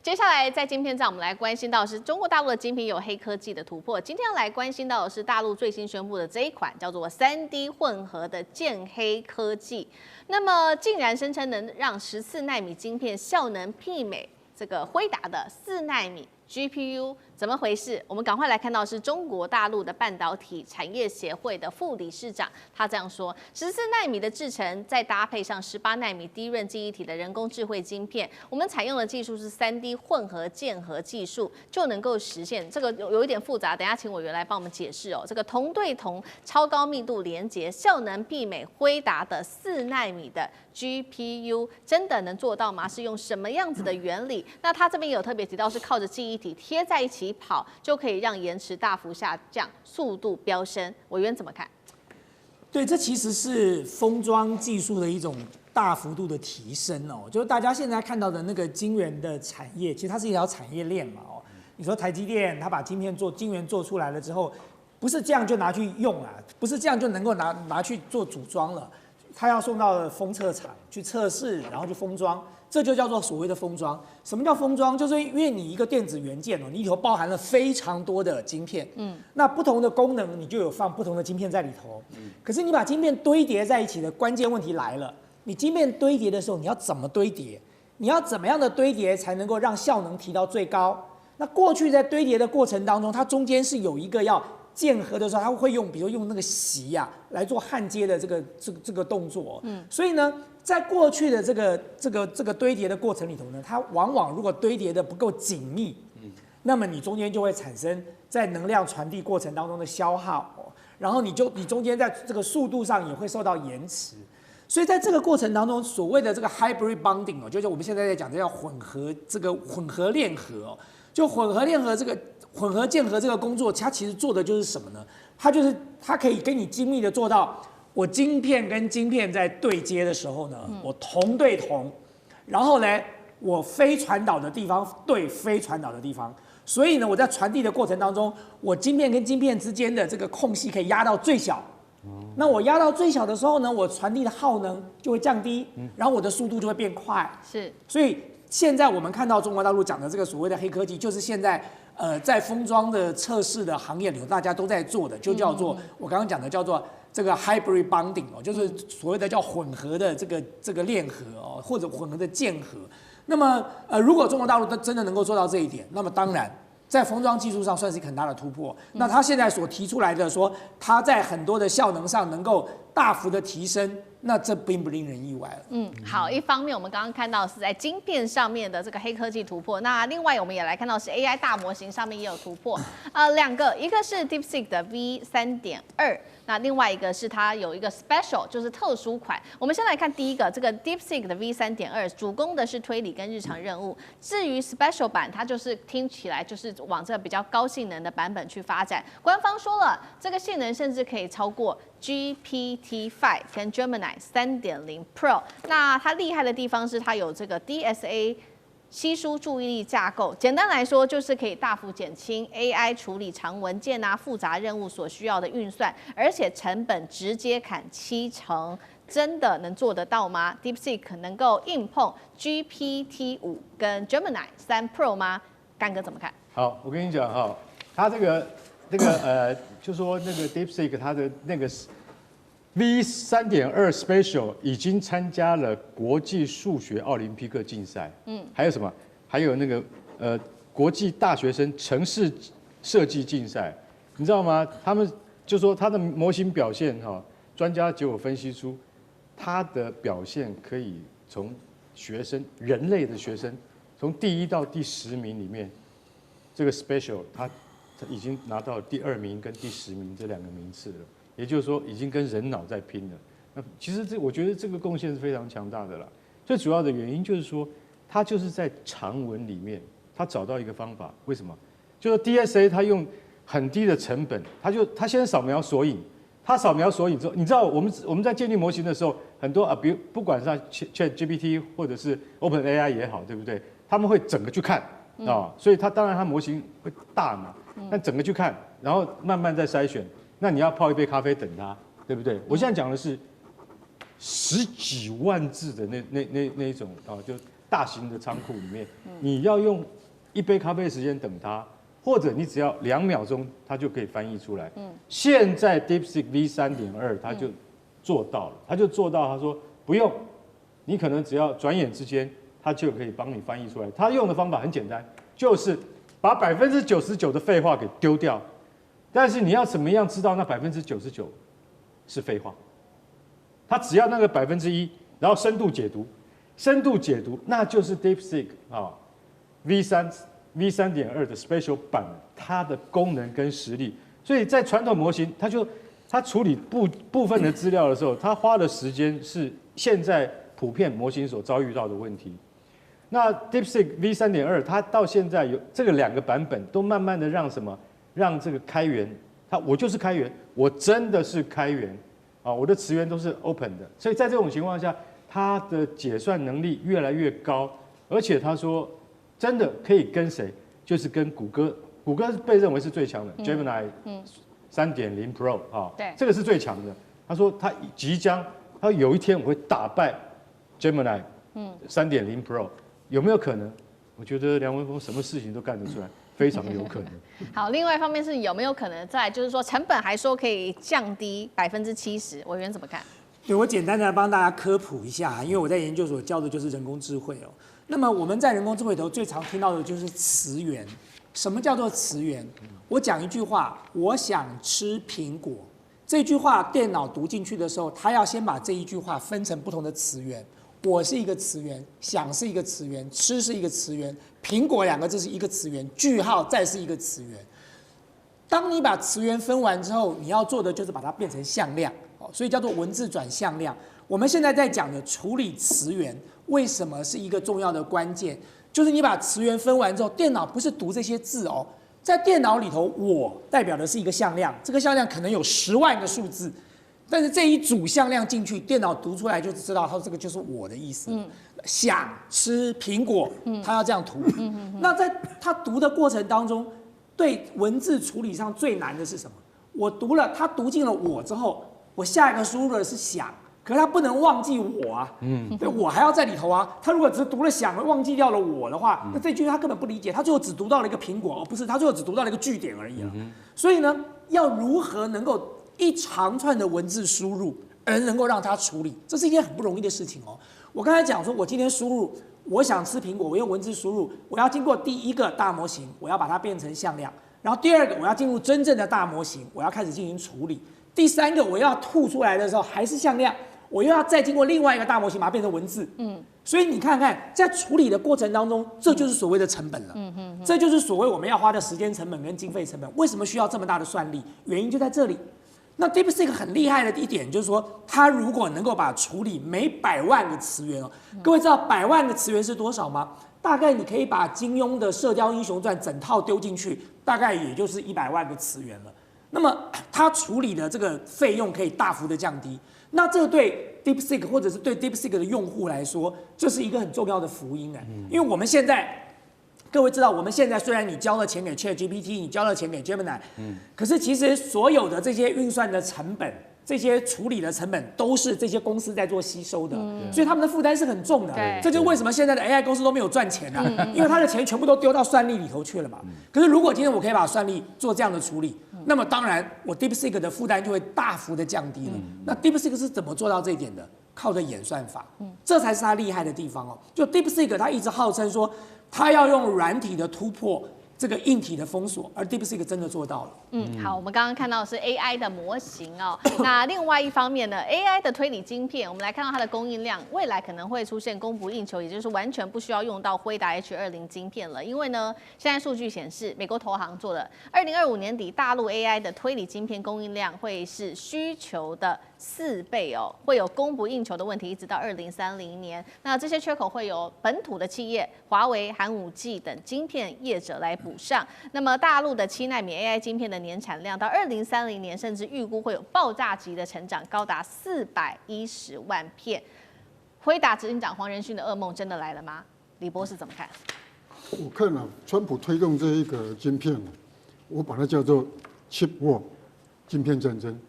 接下来在晶片站，我们来关心到的是中国大陆的晶片有黑科技的突破。今天要来关心到的是大陆最新宣布的这一款叫做3D 混合的剑黑科技，那么竟然声称能让14奈米晶片效能媲美这个辉达的4奈米 GPU， 怎么回事？我们赶快来看到是中国大陆的半导体产业协会的副理事长，他这样说：14奈米的制程，再搭配上18奈米低润记忆体的人工智慧晶片，我们采用的技术是3D 混合键合技术，就能够实现这个有一点复杂，等一下请委员来帮我们解释哦。这个铜对铜超高密度连接，效能媲美辉达的4奈米的 GPU， 真的能做到吗？是用什么样子的原理？那他这边也有特别提到，是靠着记忆体贴在一起跑，就可以让延迟大幅下降，速度飙升。委员怎么看？对，这其实是封装技术的一种大幅度的提升哦。就是大家现在看到的那个晶圆的产业，其实它是一条产业链嘛哦。你说台积电，它把晶圆做出来了之后，不是这样就拿去用啊，不是这样就能够拿去做组装了。它要送到封测厂去测试，然后去封装，这就叫做所谓的封装。什么叫封装？就是因为你一个电子元件哦，你里头包含了非常多的晶片，那不同的功能你就有放不同的晶片在里头，可是你把晶片堆叠在一起的关键问题来了，你晶片堆叠的时候你要怎么堆叠？你要怎么样的堆叠才能够让效能提到最高？那过去在堆叠的过程当中，它中间是有一个要键合的时候，它会用，比如用那个锡啊来做焊接的这个动作。所以呢，在过去的这个堆叠的过程里头呢，它往往如果堆叠的不够紧密，那么你中间就会产生在能量传递过程当中的消耗，然后你中间在这个速度上也会受到延迟。所以在这个过程当中，所谓的这个 hybrid bonding 哦，就是我们现在在讲的叫混合链合哦，就混合链合这个。混合键合这个工作，它其实做的就是什么呢？它可以跟你精密的做到，我晶片跟晶片在对接的时候呢，我铜对铜，然后呢，我非传导的地方对非传导的地方，所以呢，我在传递的过程当中，我晶片跟晶片之间的这个空隙可以压到最小。那我压到最小的时候呢，我传递的耗能就会降低，然后我的速度就会变快。是，所以现在我们看到中国大陆讲的这个所谓的黑科技，就是现在。在封装的测试的行业里头，大家都在做的，就叫做我刚刚讲的叫做这个 hybrid bonding 哦，就是所谓的叫混合的这个链合哦，或者混合的键合。那么如果中国大陆真的能够做到这一点，那么当然在封装技术上算是一个很大的突破。那他现在所提出来的说，他在很多的效能上能够大幅的提升。那这并不令人意外了。好，一方面我们刚刚看到是在晶片上面的这个黑科技突破，那另外我们也来看到是 AI 大模型上面也有突破。两个，一个是 DeepSeek 的 V3.2，那另外一个是它有一个 Special， 就是特殊款。我们先来看第一个，这个 DeepSeek 的 V3.2， 主攻的是推理跟日常任务。至于 Special 版，它就是听起来就是往这比较高性能的版本去发展。官方说了，这个性能甚至可以超过 GPT-5 跟 Gemini 3.0 Pro， 那它厉害的地方是它有这个 DSA 稀疏注意力架构，简单来说就是可以大幅减轻 AI 处理长文件啊、复杂任务所需要的运算，而且成本直接砍70%，真的能做得到吗 ？DeepSeek 能够硬碰 GPT-5 跟 Gemini 3 Pro 吗？干哥怎么看？好，我跟你讲哈，它就说那个 DeepSeek 它的那个 V3.2 Special 已经参加了国际数学奥林匹克竞赛，还有什么？还有那个国际大学生城市设计竞赛，你知道吗？他们就说它的模型表现哈，专家结果分析出它的表现可以从人类的学生从第1到第10名里面，这个 Special 它已经拿到第2名跟第10名这2个名次了，也就是说已经跟人脑在拼了。那其实我觉得这个贡献是非常强大的啦。最主要的原因就是说，它就是在长文里面，它找到一个方法。为什么？就是 DSA 它用很低的成本，它先扫描索引，它扫描索引之后，你知道我们在建立模型的时候，很多比如不管是 ChatGPT 或者是 OpenAI 也好，对不对？他们会整个去看啊，所以当然它模型会大嘛。但整个去看，然后慢慢再筛选。那你要泡一杯咖啡等它，对不对？我现在讲的是10几万字的那一种啊，就大型的仓库里面，你要用1杯咖啡的时间等它，或者你只要2秒钟，它就可以翻译出来。现在 DeepSeek V3.2它就做到了，它就做到，他说不用，你可能只要转眼之间，它就可以帮你翻译出来。它用的方法很简单，就是把99%的废话给丢掉，但是你要怎么样知道那99%是废话？它只要那个1%，然后深度解读，那就是 DeepSeek V3.2的 Special 版，它的功能跟实力。所以在传统模型，它处理部分的资料的时候，它花的时间是现在普遍模型所遭遇到的问题。那 DeepSeek V3.2，它到现在有这个2个版本，都慢慢的让这个开源，我就是开源，我真的是开源啊，我的词源都是 open 的，所以在这种情况下，它的解算能力越来越高，而且他说真的可以跟谁，就是跟谷歌被认为是最强的 Gemini 3.0 Pro 啊，对，这个是最强的。他说他有一天我会打败 Gemini 3.0 Pro， 有没有可能？我觉得梁文峰什么事情都干得出来，非常有可能。好，另外一方面是有没有可能再来就是说成本还说可以降低70%，委员怎么看？对，我简单的帮大家科普一下，因为我在研究所教的就是人工智慧哦。那么我们在人工智慧里头最常听到的就是词源。什么叫做词源？我讲一句话，我想吃苹果，这句话电脑读进去的时候，它要先把这一句话分成不同的词源。我是一个词源，想是一个词源，吃是一个词源，苹果2个字是一个词源，句号再是一个词源。当你把词源分完之后，你要做的就是把它变成向量，所以叫做文字转向量。我们现在在讲的处理词源，为什么是一个重要的关键？就是你把词源分完之后，电脑不是读这些字哦，在电脑里头，我代表的是一个向量，这个向量可能有10万个数字，但是这一组向量进去，电脑读出来就知道它这个就是我的意思。想吃苹果，它要这样读。那在它读的过程当中，对文字处理上最难的是什么？我读了，它读进了我之后，我下一个输入的是想。可是他不能忘记我啊，对，我还要在里头啊。他如果只是读了想，忘记掉了我的话，那这句他根本不理解，他最后只读到了一个苹果，不是，他最后只读到了一个句点而已啊。所以呢，要如何能够一长串的文字输入，而能够让它处理，这是一件很不容易的事情哦。我刚才讲说，我今天输入我想吃苹果，我用文字输入，我要经过第一个大模型，我要把它变成向量，然后第2个我要进入真正的大模型，我要开始进行处理，第3个我要吐出来的时候还是向量。我又要再经过另外一个大模型把它变成文字，所以你看看在处理的过程当中，这就是所谓的成本了，这就是所谓我们要花的时间成本跟经费成本。为什么需要这么大的算力？原因就在这里。那 DeepSeek 很厉害的一点就是说，它如果能够把处理每100万个词源哦，各位知道100万个词源是多少吗？大概你可以把金庸的《射雕英雄传》整套丢进去，大概也就是100万个词源了。那么它处理的这个费用可以大幅的降低。那这对 DeepSeek 或者是对 DeepSeek 的用户来说，这是一个很重要的福音哎，因为我们现在，各位知道，我们现在虽然你交了钱给 ChatGPT， 你交了钱给 Gemini，可是其实所有的这些运算的成本，这些处理的成本，都是这些公司在做吸收的，所以他们的负担是很重的。这就是为什么现在的 AI 公司都没有赚钱啊，因为他的钱全部都丢到算力里头去了嘛。可是如果今天我可以把算力做这样的处理，那么当然，我 DeepSeek 的负担就会大幅的降低了。那 DeepSeek 是怎么做到这一点的？靠着演算法，这才是它厉害的地方哦。就 DeepSeek 它一直号称说，它要用软体的突破这个硬体的封锁，而 DeepSeek 真的做到了。好，我们刚刚看到的是 AI 的模型哦。那另外一方面呢 ，AI 的推理晶片，我们来看到它的供应量，未来可能会出现供不应求，也就是完全不需要用到辉达 H20晶片了。因为呢，现在数据显示，美国投行做的2025年底大陆 AI 的推理晶片供应量会是需求的4倍哦，会有供不应求的问题，一直到2030年。那这些缺口会由本土的企业、华为、寒武纪等晶片业者来补上。那么大陆的7奈米 AI 晶片的年产量到2030年，甚至预估会有爆炸级的成长，高达410万片。辉达执行长黄仁勋的噩梦真的来了吗？李博士怎么看？我看啊，川普推动这一个晶片，我把它叫做 Chip War， 晶片战争。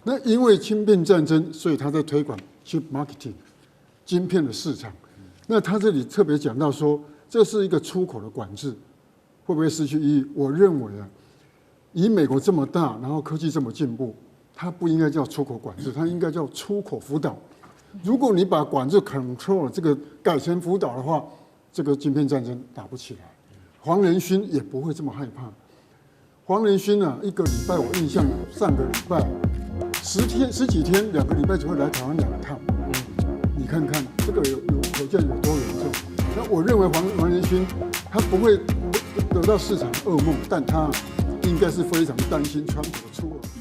那因为晶片战争，所以他在推广 Chip Marketing， 晶片的市场。那他这里特别讲到说，这是一个出口的管制，会不会失去意义？我认为啊，以美国这么大，然后科技这么进步，它不应该叫出口管制，它应该叫出口辅导。如果你把管制 control 这个改成辅导的话，这个晶片战争打不起来，黄仁勋也不会这么害怕。黄仁勋啊，一个礼拜我印象上个礼拜十几天2个礼拜只会来台湾2趟。你看看这个可见有多严重。那我认为黄仁勋他不会得到市场噩梦，但他应该是非常担心川普的出尔。